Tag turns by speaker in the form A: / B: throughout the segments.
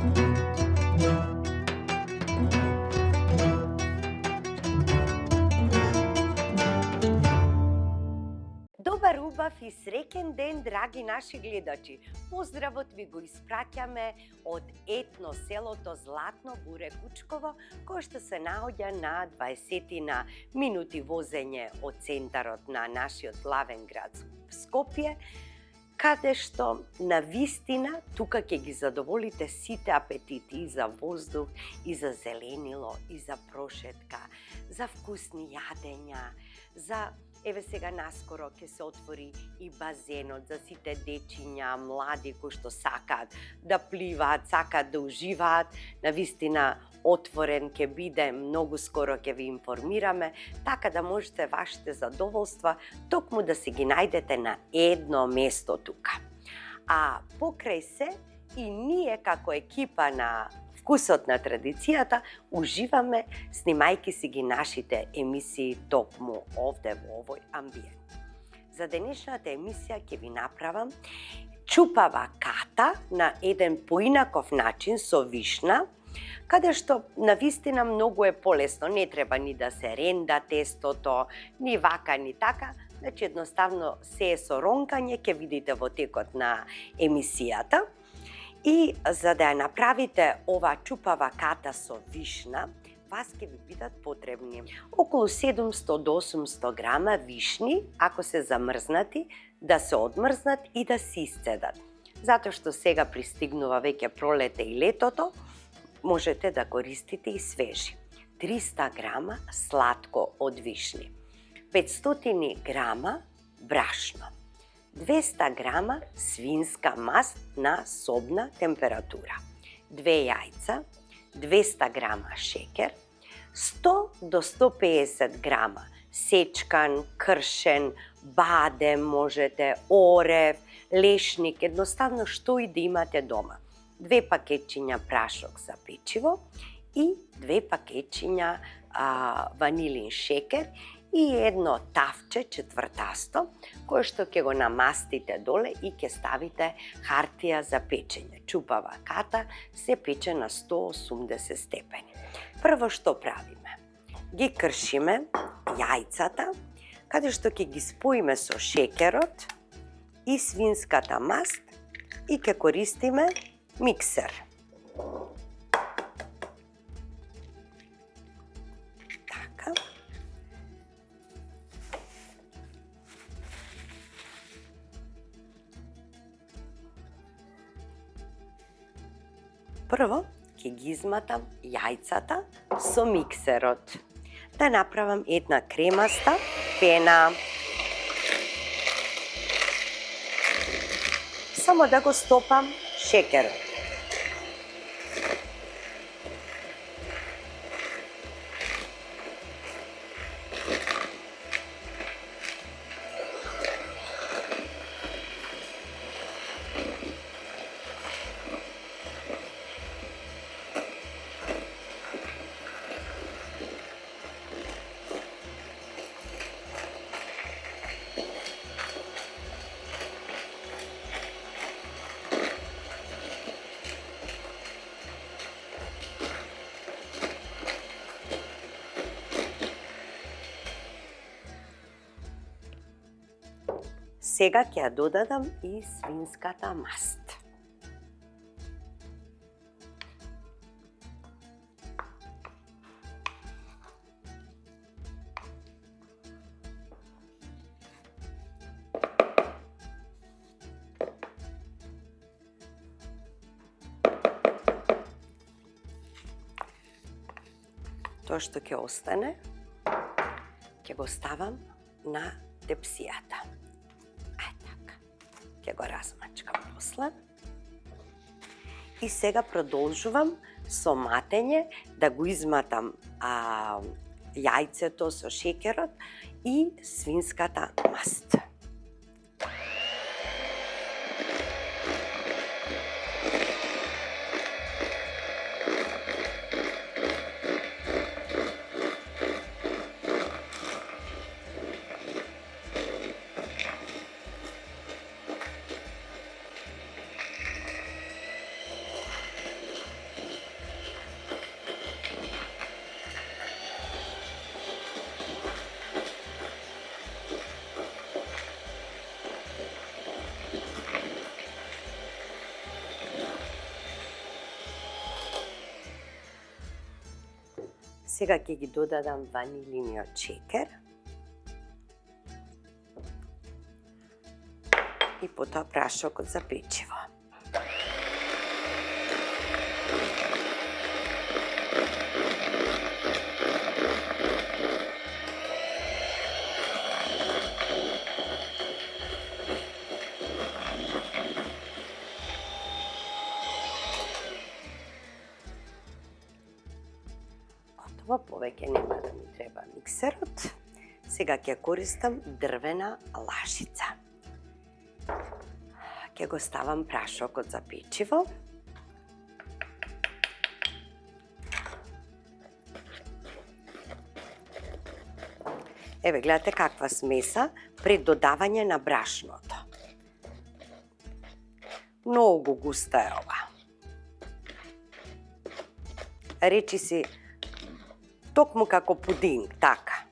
A: Добар, убав и среќен ден, драги наши гледачи! Поздравот ви го испраќаме од етно селото Златно Буре Кучково, кое што се наоѓа на 20 минути возење од центарот на нашиот главен град Скопје, каде што на вистина тука ќе ги задоволите сите апетити и за воздух, и за зеленило, и за прошетка, за вкусни јадења, за еве сега наскоро ќе се отвори и базенот за сите дечиња, млади кои што сакаат да пливаат, сакаат да уживаат. Навистина отворен ќе биде, многу скоро ќе ви информираме, така да можете вашите задоволства токму да се ги најдете на едно место тука. А покрај се и ние како екипа на Вкусот на традицијата уживаме снимајки си ги нашите емисии токму овде во овој амбиент. За денешната емисија ќе ви направам чупава ката на еден поинаков начин со вишна, каде што навистина многу е полесно, не треба ни да се ренда тестото, ни вака, ни така, значи едноставно се е со ронкање, ќе видите во текот на емисијата. И за да ја направите ова чупава ката со вишна, вас ќе ви бидат потребни околу 700 до 800 грама вишни, ако се замрзнати, да се одмрзнат и да се исцедат. Затоа што сега пристигнува веќе пролете и летото, можете да користите и свежи. 300 грама сладко од вишни, 500 грама брашно, 200 грама свинска маст на собна температура, 2 јајца, 200 грама шекер, 100 до 150 грама сечкан, кршен, бадем можете, орев, лешник, едноставно што и да имате дома. 2 пакетчиња прашок за печиво и 2 пакетчиња ванилин шекер и едно тавче четвртасто, кое што ќе го намастите доле и ќе ставите хартија за печење. Чупава ката се пече на 180 степени. Прво што правиме? Ги кршиме јајцата, каде што ќе ги споиме со шекерот и свинската маст и ќе користиме миксер. Прво, ќе ги изматам јајцата со миксерот. Да направам една кремаста пена. Само да го стопам шекерот. Сега ќе ја додадам и свинската маст. Тоа што ќе остане, ќе го ставам на тепсијата. Ќе го размачкам после. И сега продолжувам со матење, да го изматам јајцето со шекерот и свинската маст. Сега ќе ги додадам ванилиниот шекер. И потоа прашокот за печиво. Готово, повеќе нема да ми треба миксерот. Сега ќе користам дрвена лашица. Ќе го ставам прашокот за печиво. Еве, гледате каква смеса пред додавање на брашното. Многу густа е ова. Речи си токму како пудинг, така.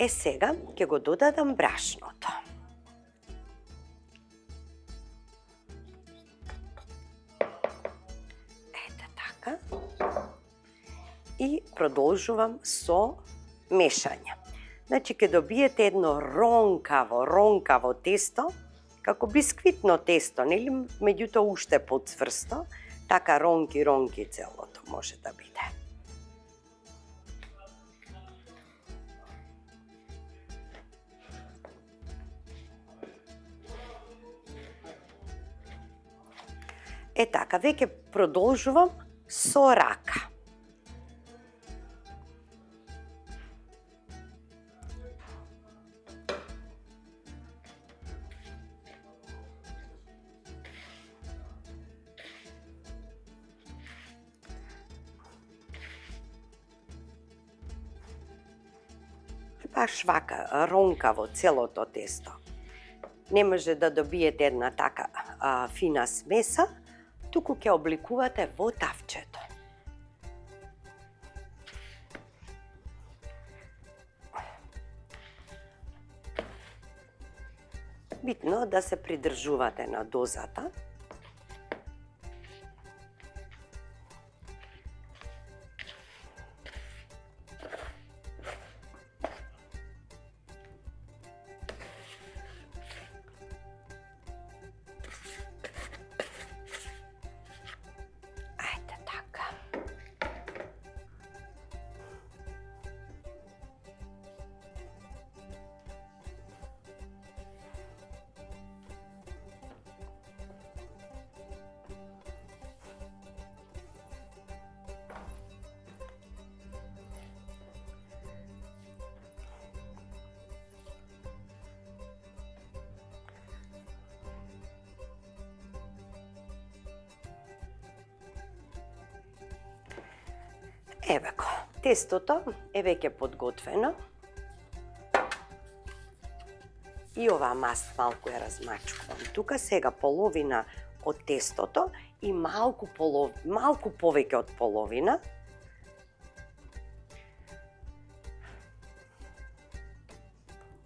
A: Сега ќе го додадам брашното. Ете така. И продолжувам со мешање. Значи, ќе добиете едно ронкаво тесто, како бисквитно тесто, нели? Меѓутоа уште поцврсто, така ронки целото може да биде. Така, веќе продолжувам со рака. Баш вака, ронкаво целото тесто. Не може да добиете една така фина смеса, туку ќе обликувате во тавчето. Битно да се придржувате на дозата. Еве го, тестото е веќе подготвено. И оваа маст малку ја размачкувам. Тука сега половина од тестото и малку повеќе од половина.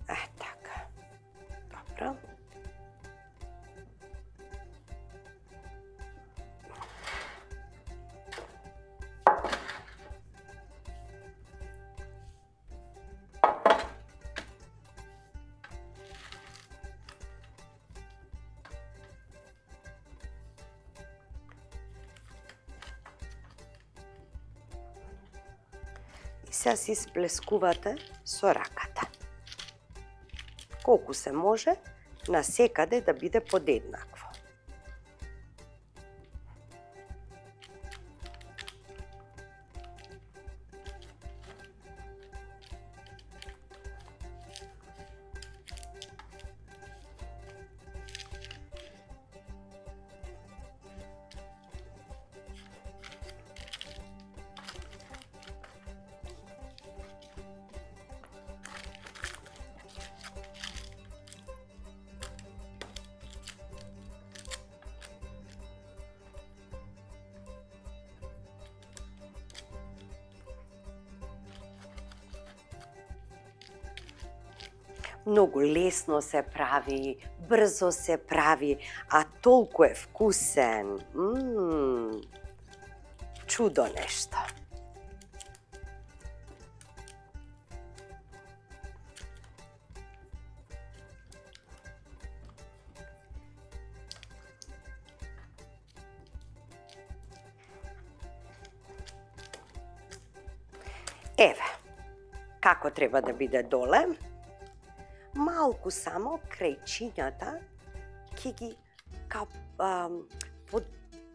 A: Така. Добро. И сега си сплескувате со раката. Колку се може, насекаде да биде подеднакво. Многу лесно се прави, брзо се прави, а толку е вкусен. Чудо нешто. Еве, како треба да биде доле. Малку само крајчињата ќе ги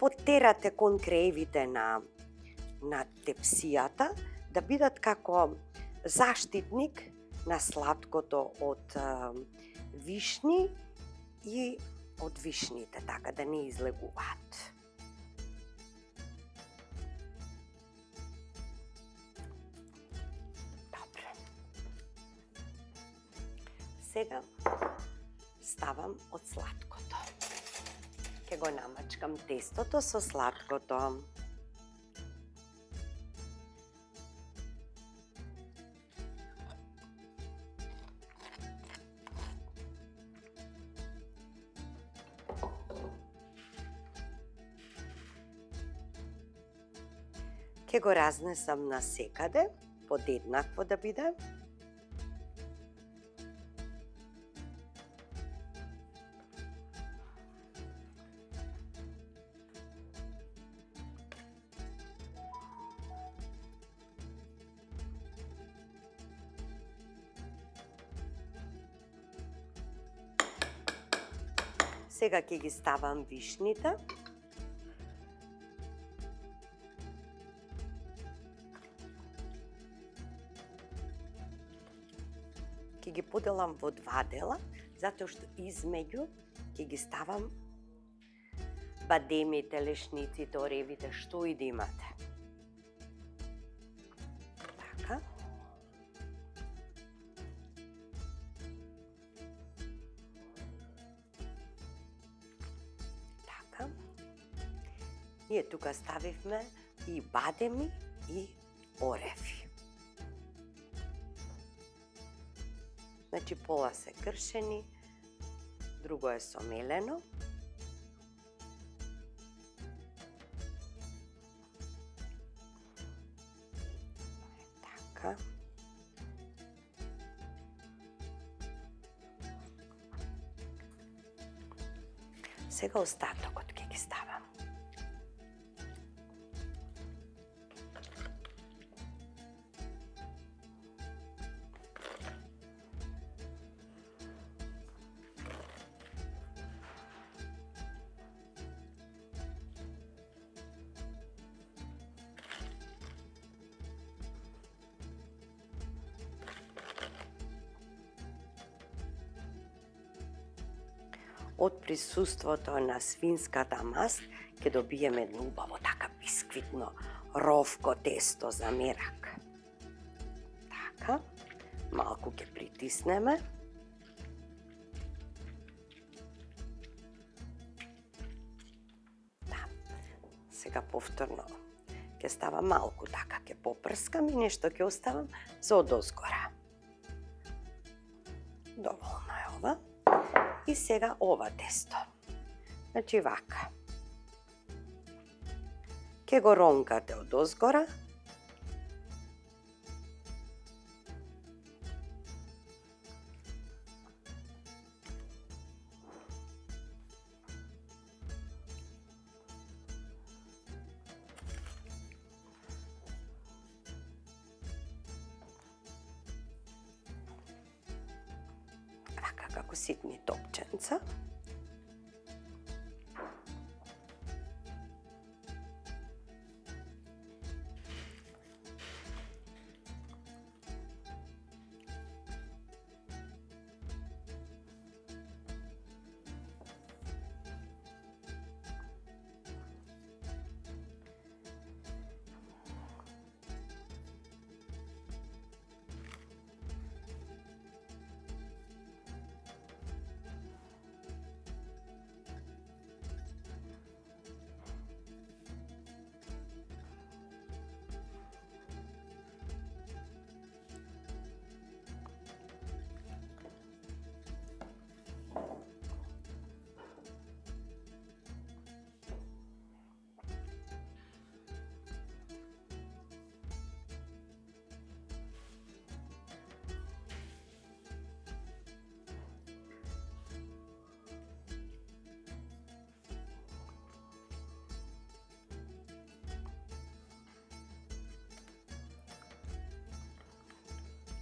A: поттерате кон краевите на тепсијата, да бидат како заштитник на сладкото од вишни и од вишните, така да не излегуваат. Добре. Сега ставам од сладкото. Ќе го намачкам тестото со сладкото. Ќе го разнесам на секаде, подеднакво да биде. Сега ќе ги ставам вишните. Ќе ги поделам во два дела, затоа што измеѓу ќе ги ставам бадемите, лешниците, оревите, што и да имате. Така. Така. Ние тука ставивме и бадеми и ореви. Значи, пола се кршени, друго е сомелено. Така. Сега остатокот ќе ги ставам. Од присуството на свинската маст ќе добиеме едно убаво така бисквитно ровко тесто за мерак. Така, малку ќе притиснеме. Да. Сега повторно ќе ставам малку така, ќе попрскам и нешто ќе оставам за одозгора. Доволно е ова. И сега ова тесто. Значи вака. Ке го ронкате од озгора. Како ситни топченца.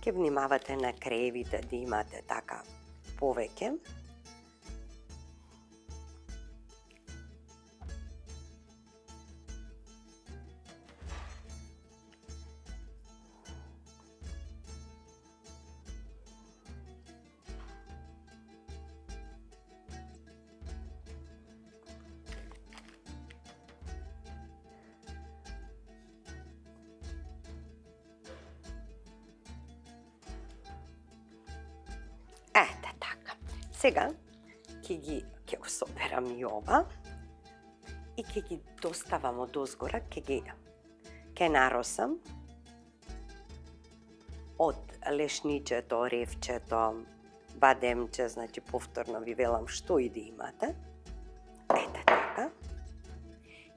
A: Ке внимавате на краевите да имате така повеќе. Ете така. Сега ќе го соберам и ова и ќе ги доставам од озгора, ќе наросам од лешничето, ревчето, бадемче, значи повторно ви велам што и да имате. Ете така.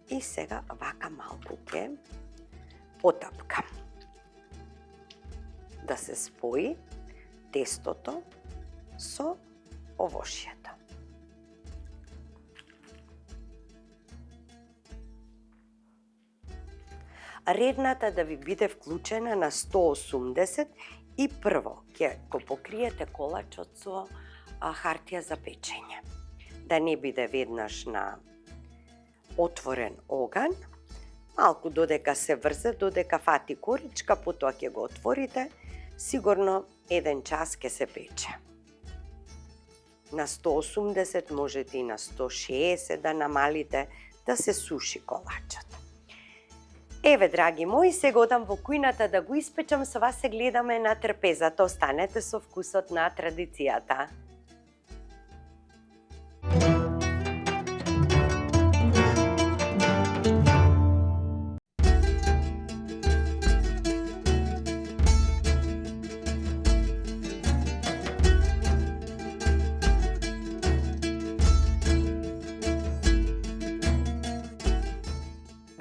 A: И сега вака малку ќе потапкам. Да се спои тестото со овошјето. Редната да ви биде вклучена на 180 и прво ќе го покриете колачот со хартија за печење. Да не биде веднаш на отворен оган, малку додека се врзе, додека фати коричка, потоа ќе го отворите, сигурно 1 час ќе се пече. На 180, можете и на 160 да намалите, да се суши колачот. Еве, драги мои, сега одам во кујната да го испечам, со вас се гледаме на трпезата. Останете со вкусот на традицијата.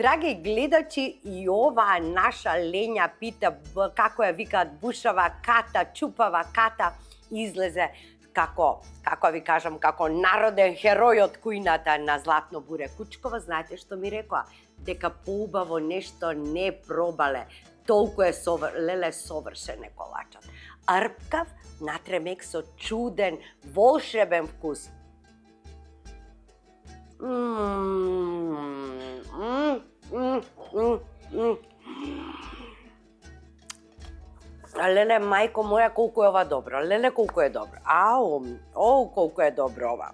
A: Драги гледачи, и оваа наша лења пита, како ја викаат, бушава ката, чупава ката, излезе како ви кажам, како народен херој од кујната на Златно буре кучково. Знаете што ми рекоа? Дека поубаво нешто не пробале. Толку е совршен е колачот. Арпкав, натремек со чуден, волшебен вкус. Леле, мајко моја, колку е ова добро. Леле, колку е добро. Колку е добро ова.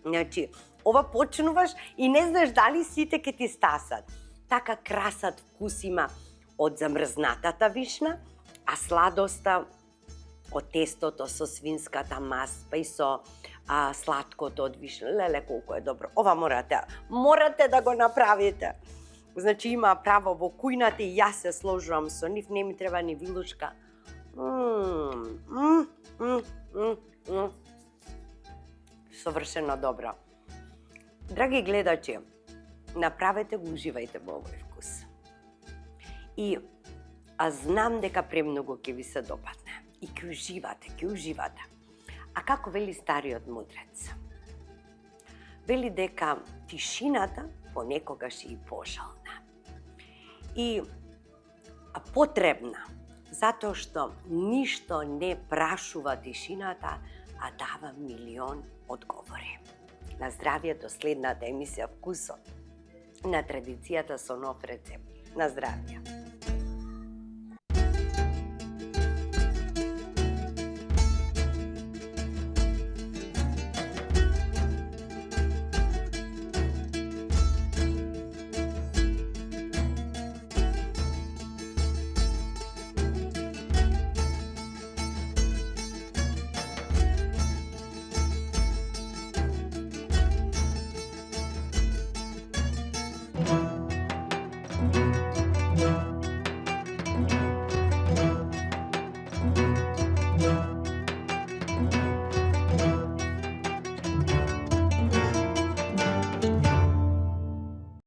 A: Значи, ова почнуваш и не знаеш дали сите ќе ти стасат. Така красат вкус има од замрзнатата вишна, а сладоста од тестото со свинската мас, па и со сладкото од вишна. Леле, колку е добро. Ова морате да го направите. Значи, има право во кујната и јас се сложувам со нив, не ми треба ни вилушка. Совршено добро. Драги гледачи, направете го, уживајте во овој вкус. И знам дека премногу ќе ви се допадне. И ќе уживате. А како вели стариот мудрец? Вели дека тишината понекогаш е и пожална. И потребна, затоа што ништо не прашува тишината, а дава милион одговори. На здравје до следната емисија Вкусот на традицијата со нов рецепт. На здравје!